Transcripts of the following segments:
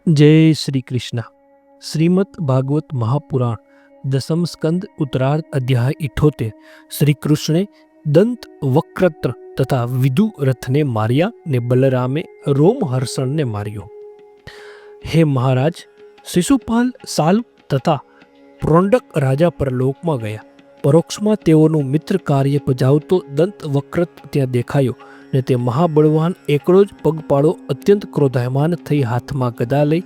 जय श्री कृष्ण। श्रीमद् भागवत महापुराण दसम स्कंद उत्तरार्ध अध्याय 78। श्री कृष्णे दंत वक्रत्र तथा विदु रथ ने मार्या ने बलरामे रोमहर्षण ने मार्यो। हे महाराज, शिशुपाल साल्व तथा प्रोंडक राजा परलोकમાં ગયા। પરોક્ષમાં તેઓનું મિત્ર કાર્ય બજાવતો દંત વક્રત ત્યાં દેખાયો ને તે મહાબળવાન એકડો જ પગપાળો અત્યંત ક્રોધાયમાન થઈ હાથમાં ગદા લઈ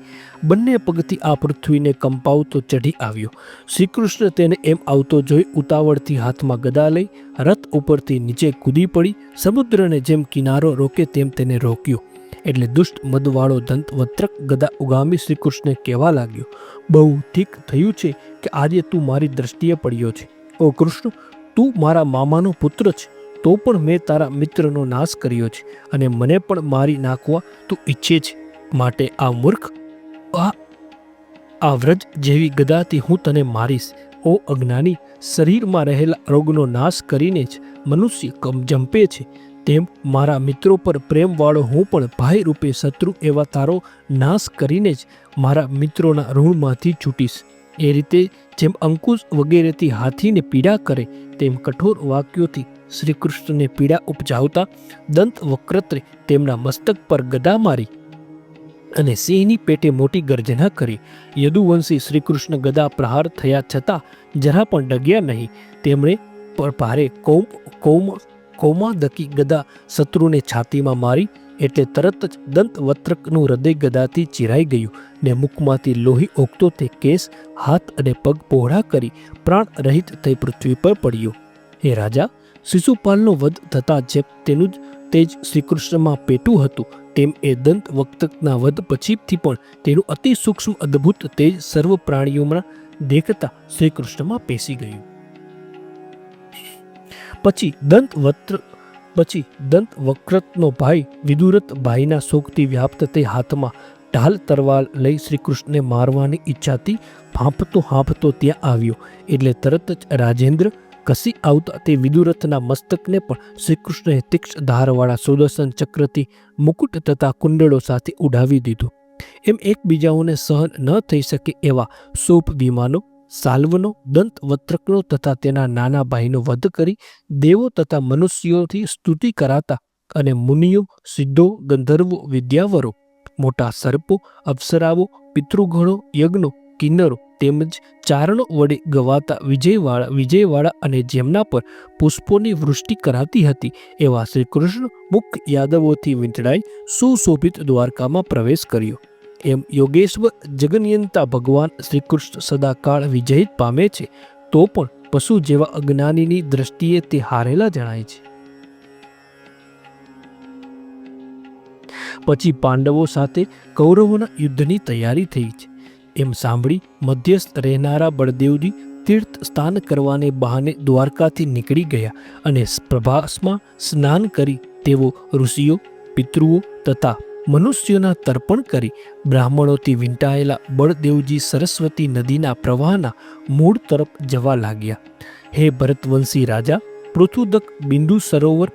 બંને પગથી આ પૃથ્વીને કંપાવતો ચઢી આવ્યો। શ્રીકૃષ્ણ તેને એમ આવતો જોઈ ઉતાવળથી હાથમાં ગદા લઈ રથ ઉપરથી નીચે કૂદી પડી સમુદ્રને જેમ કિનારો રોકે તેમ તેને રોક્યો। એટલે દુષ્ટ મદવાળો દંત વત્રક ગદા ઉગામી શ્રીકૃષ્ણને કહેવા લાગ્યો, બહુ ઠીક થયું છે કે આજે તું મારી દ્રષ્ટિએ પડ્યો છે। ઓ કૃષ્ણ, તું મારા મામાનો પુત્ર છે, તો પણ મેં તારા મિત્રનો નાશ કર્યો છે અને મને પણ મારી નાખવા તું ઈચ્છે છે। માટે આ મૂર્ખ, આ વ્રજ જેવી ગદાથી હું તને મારીશ। ઓ અજ્ઞાની, શરીરમાં રહેલા રોગનો નાશ કરીને જ મનુષ્ય જંપે છે, તેમ મારા મિત્રો પર પ્રેમવાળો હું પણ ભાઈ રૂપે શત્રુ એવા તારો નાશ કરીને જ મારા મિત્રોના ઋણમાંથી છૂટીશ। એ રીતે જેમ અંકુશ વગેરેથી હાથીને પીડા કરે તેમ કઠોર વાક્યોથી શ્રી કૃષ્ણને પીડા ઉપજાવતા દંત વક્રત્રે તેમના મસ્તક પર ગદા મારી અને સિંહની પેટે મોટી ગર્જના કરી। યદુવંશી શ્રી કૃષ્ણ ગદા પ્રહાર થયા છતાં જરા પણ ડગ્યા નહીં। તેમણે ભારે કૌમાદકી ગદા શત્રુને છાતીમાં મારી એટલે તરત જ દંતવત્રકનું હૃદય ગદાથી ચીરાઈ ગયું ને મુખમાંથી લોહી ઓગતો તે કેસ, હાથ અને પગ પહોળા કરી પ્રાણ રહિત થઈ પૃથ્વી પર પડ્યો। હે રાજા, શિશુપાલનો વધ થતાં જેમ તેનું જ તેજ શ્રીકૃષ્ણમાં પેટું હતું, તેમ એ દંતવક્તકના વધ પછીથી પણ તેનું અતિ સૂક્ષ્મ અદ્ભુત તેજ સર્વ પ્રાણીઓમાં દેખતા શ્રીકૃષ્ણમાં પેસી ગયું। પછી દંતવક્રતનો ભાઈ વિદુરથ ભાઈના શોકથી વ્યાપ્ત તે હાથમાં ઢાલ તરવાર લઈ શ્રીકૃષ્ણને મારવાની ઈચ્છાથી હાંફતો ત્યાં આવ્યો। એટલે તરત જ રાજેન્દ્ર કસી આવતા તે વિદુરથના મસ્તકને પણ શ્રીકૃષ્ણએ તીક્ષ્ણ ધારવાળા સુદર્શન ચક્રથી મુકુટ તથા કુંડળો સાથે ઉડાવી દીધું। એમ એકબીજાઓને સહન ન થઈ શકે એવા શોભ વિમાનો સાલ્વનો, દંતવત્રકનો તથા તેના નાના ભાઈનો વધ કરી દેવો તથા મનુષ્યોથી સ્તુતિ કરાતા અને મુનિઓ, સિદ્ધો, ગંધર્વો, વિદ્યાવરો, મોટા સર્પો, અપ્સરાઓ, પિતૃગણો, યજ્ઞો, કિન્નરો તેમજ ચારણો વડે ગવાતા વિજયવાળા અને જેમના પર પુષ્પોની વૃષ્ટિ કરાતી હતી એવા શ્રી કૃષ્ણ મુખ્ય યાદવોથી વીંટળાઈ સુશોભિત દ્વારકામાં પ્રવેશ કર્યો। એમ યોગેશ્વર જગન્યંતા ભગવાન શ્રીકૃષ્ણ સદાકાળ વિજયિત પામે છે, તો પણ પશુ જેવા અજ્ઞાનીની દ્રષ્ટિએ તે હારેલા જણાય છે। પછી પાંડવો સાથે કૌરવોના યુદ્ધની તૈયારી થઈ છે એમ સાંભળી મધ્યસ્થ રહેનારા બળદેવજી તીર્થ સ્નાન કરવાને બહાને દ્વારકાથી નીકળી ગયા અને પ્રભાસમાં સ્નાન કરી તેઓ ઋષિઓ, પિતૃઓ તથા મનુષ્યોના તર્પણ કરી બ્રાહ્મણોથી વીંટાયેલા બળદેવજી સરસ્વતી નદીના પ્રવાહના મૂળ તરફ જવા લાગ્યા। હે ભરતવંશી રાજા, પૃથુદક, બિંદુ સરોવર,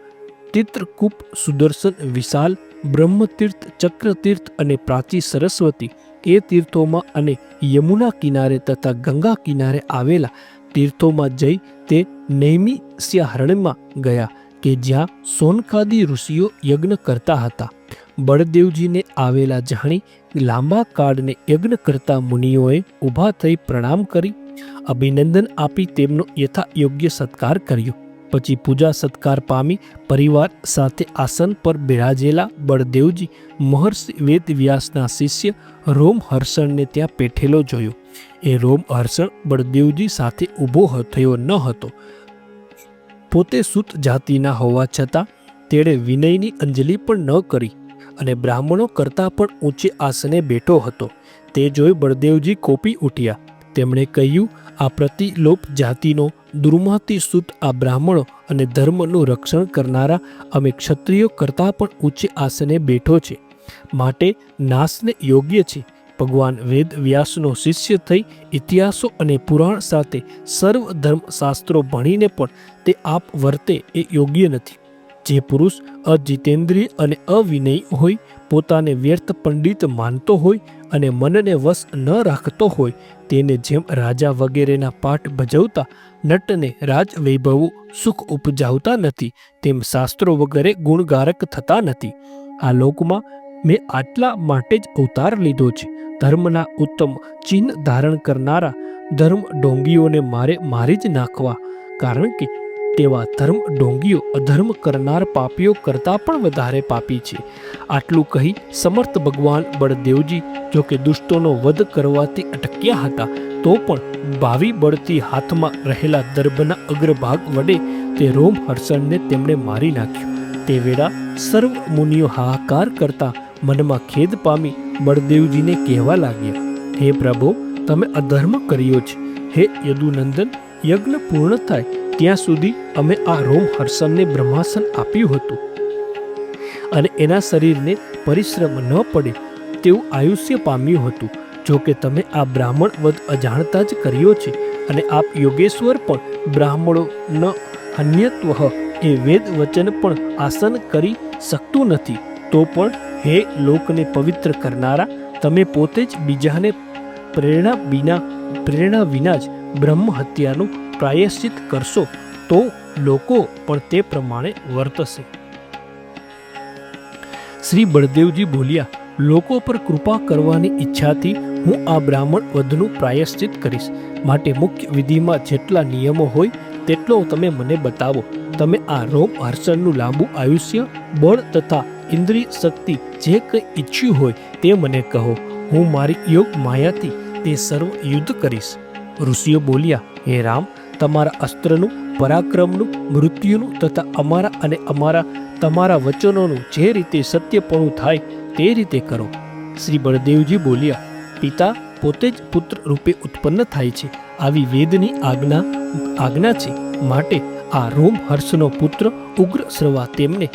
તીર્થકૂપ, સુદર્શન, વિશાલ, બ્રહ્મતીર્થ, ચક્રતીર્થ અને પ્રાચી સરસ્વતી એ તીર્થોમાં અને યમુના કિનારે તથા ગંગા કિનારે આવેલા તીર્થોમાં જઈ તે નૈમિષારણ્યમાં ગયા કે જ્યાં સોનકાદી ઋષિઓ યજ્ઞ કરતા હતા। બળદેવજીને આવેલા જાણી લાંબા કાળને યજ્ઞ કરતા મુનિઓએ ઊભા થઈ પ્રણામ કરી અભિનંદન આપી તેમનો યથા યોગ્ય સત્કાર કર્યો। પછી પૂજા સત્કાર પામી પરિવાર સાથે આસન પર બિરાજેલા બળદેવજી મહર્ષિ વેદવ્યાસના શિષ્ય રોમહર્ષણને ત્યાં પેઠેલો જોયો। એ રોમહર્ષણ બળદેવજી સાથે ઊભો થયો ન હતો। પોતે સૂત જાતિના હોવા છતાં તેણે વિનયની અંજલિ પણ ન કરી અને બ્રાહ્મણો કરતાં પણ ઊંચે આસને બેઠો હતો। તે જોઈ બળદેવજી કોપી ઉઠ્યા। તેમણે કહ્યું, આ પ્રતિલોપ જાતિનો દુર્માતી સૂત આ બ્રાહ્મણો અને ધર્મનું રક્ષણ કરનારા અમે ક્ષત્રિયો કરતાં પણ ઊંચે આસને બેઠો છે, માટે નાશને યોગ્ય છે। ભગવાન વેદ વ્યાસનો શિષ્ય થઈ ઇતિહાસો અને પુરાણ સાથે સર્વ ધર્મ શાસ્ત્રો ભણીને પણ તે આપ વર્તે એ યોગ્ય નથી। જે પુરુષ અજિતેન્દ્રિય અને અવિનયી હોય પોતાને વ્યર્થ પંડિત માનતો હોય અને મનને વશ ન રાખતો હોય, તેને જેમ રાજા વગેરેના પાઠ ભજવતા નટને રાજવૈભવો સુખ ઉપજાવતા નથી, તેમ શાસ્ત્રો વગેરે ગુણગારક થતા નથી. આ લોકમાં મેં આટલા માટે જ અવતાર લીધો છે. ધર્મના ઉત્તમ ચિહ્ન ધારણ કરનારા ધર્મ ડોંગીઓને મારે મારી જ નાખવા, કારણ કે તેવા ધર્મ ડોંગીઓ અધર્મ કરનાર પાપીઓ કરતાં પણ વધારે પાપી છે. આટલું કહી સમર્થ ભગવાન બળદેવજી જો કે દુષ્ટોનો વધ કરવાથી અટક્યા હતા, તો પણ ભાવિ બળથી હાથમાં રહેલા દર્ભના અગ્રભાગ વડે તે રોમહર્ષણને તેમણે મારી નાખ્યું. તે વેળા સર્વ મુનિઓ હાહાકાર કરતા મનમાં ખેદ પામી બળદેવજીને કહેવા લાગ્યા, હે પ્રભુ, તમે અધર્મ કર્યો છે. હે યદુનંદન, યજ્ઞ પૂર્ણ થાય ત્યાં સુધી અમે આ રોમહર્ષણને બ્રહ્માસન આપ્યું હતું અને એના શરીરને પરિશ્રમ ન પડે તેવું આયુષ્ય પામ્યું હતું. જો કે તમે આ બ્રાહ્મણ વધ અજાણતા જ કર્યો છે અને આપ યોગેશ્વર પણ બ્રાહ્મણો ન હન્યત્વ એ વેદ વચન પણ આસન કરી શકતું નથી, તો પણ હે લોકને પવિત્ર કરનારા, તમે પોતે જ બીજાને પ્રેરણા વિના જ બ્રહ્મ હત્યાનું પ્રાયશ્ચિત કરશો તો લોકો પણ તે પ્રમાણે વર્તશે. શ્રી બળદેવજી બોલ્યા, લોકો પર કૃપા કરવાની ઈચ્છાથી હું આ બ્રાહ્મણ વધનું પ્રાયશ્ચિત કરીશ. માટે મુખ્ય વિધિમાં જેટલા નિયમો હોય તેટલો તમે મને બતાવો. તમે આ રોમહર્ષણનું લાંબુ આયુષ્ય, બળ તથા ઇન્દ્રિય શક્તિ જે કંઈ ઈચ્છ્યું હોય તે મને કહો. હું મારી યોગ માયાથી તે સર્વ યુદ્ધ કરીશ. ઋષિઓ બોલ્યા, હે રામ, તમારા અસ્ત્રનું, પરાક્રમનું, મૃત્યુનું તથા અમારા અને તમારા વચનોનું જે રીતે સત્યપણું થાય તે રીતે કરો. શ્રી બળદેવજી બોલ્યા, પિતા પોતે જ પુત્ર રૂપે ઉત્પન્ન થાય છે, આવી વેદની આજ્ઞા છે. માટે આ રોમહર્ષનો પુત્ર ઉગ્ર શ્રવા તેમને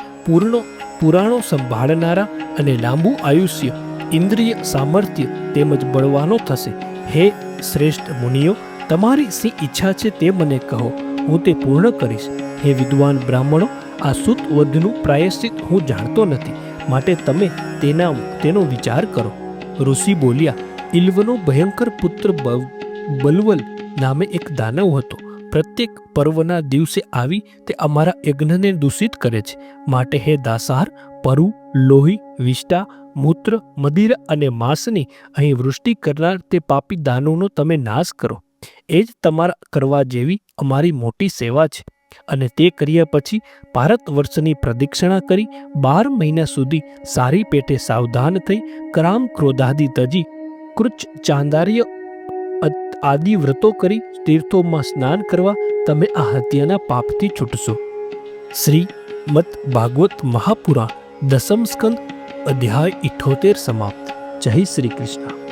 પુરાણો સંભાળનારા અને લાંબુ આયુષ્ય, ઇન્દ્રિય સામર્થ્ય તેમજ બળવાનો થશે. હે શ્રેષ્ઠ મુનિઓ, તમારી શી ઈચ્છા છે તે મને કહો, હું તે પૂર્ણ કરીશ. હે વિદ્વાન બ્રાહ્મણો, આ સૂત વધનું પ્રાયશ્ચિત હું જાણતો નથી, માટે તમે તેનો વિચાર કરો. ઋષિ બોલ્યા, ઇલ્વનો ભયંકર પુત્ર બલવલ નામે એક દાનવ હતો. પ્રત્યેક પર્વના દિવસે આવી તે અમારા યજ્ઞને દૂષિત કરે છે. માટે હે દાસાર, પરુ, લોહી, વિષ્ટા, મૂત્ર, મદિરા અને માંસની અહીં વૃષ્ટિ કરનાર તે પાપી દાનવનો તમે નાશ કરો. એ જ તમારા કરવા જેવી અમારી મોટી સેવા છે. અને તે કર્યા પછી ભારત વર્ષની પ્રદક્ષિણા કરી 12 મહિના સુધી સારી પેટે સાવધાન થઈ ક્રામ ક્રોધાદિ તજી કૃચ ચાંદાર્ય આદિ વ્રતો કરી તીર્થોમાં સ્નાન કરવા તમે આ હત્યાના પાપથી છૂટશો. શ્રી મત ભાગવત મહાપુરાણ 10મ સ્કંદ અધ્યાય 78 સમાપ્ત. જય શ્રી કૃષ્ણ.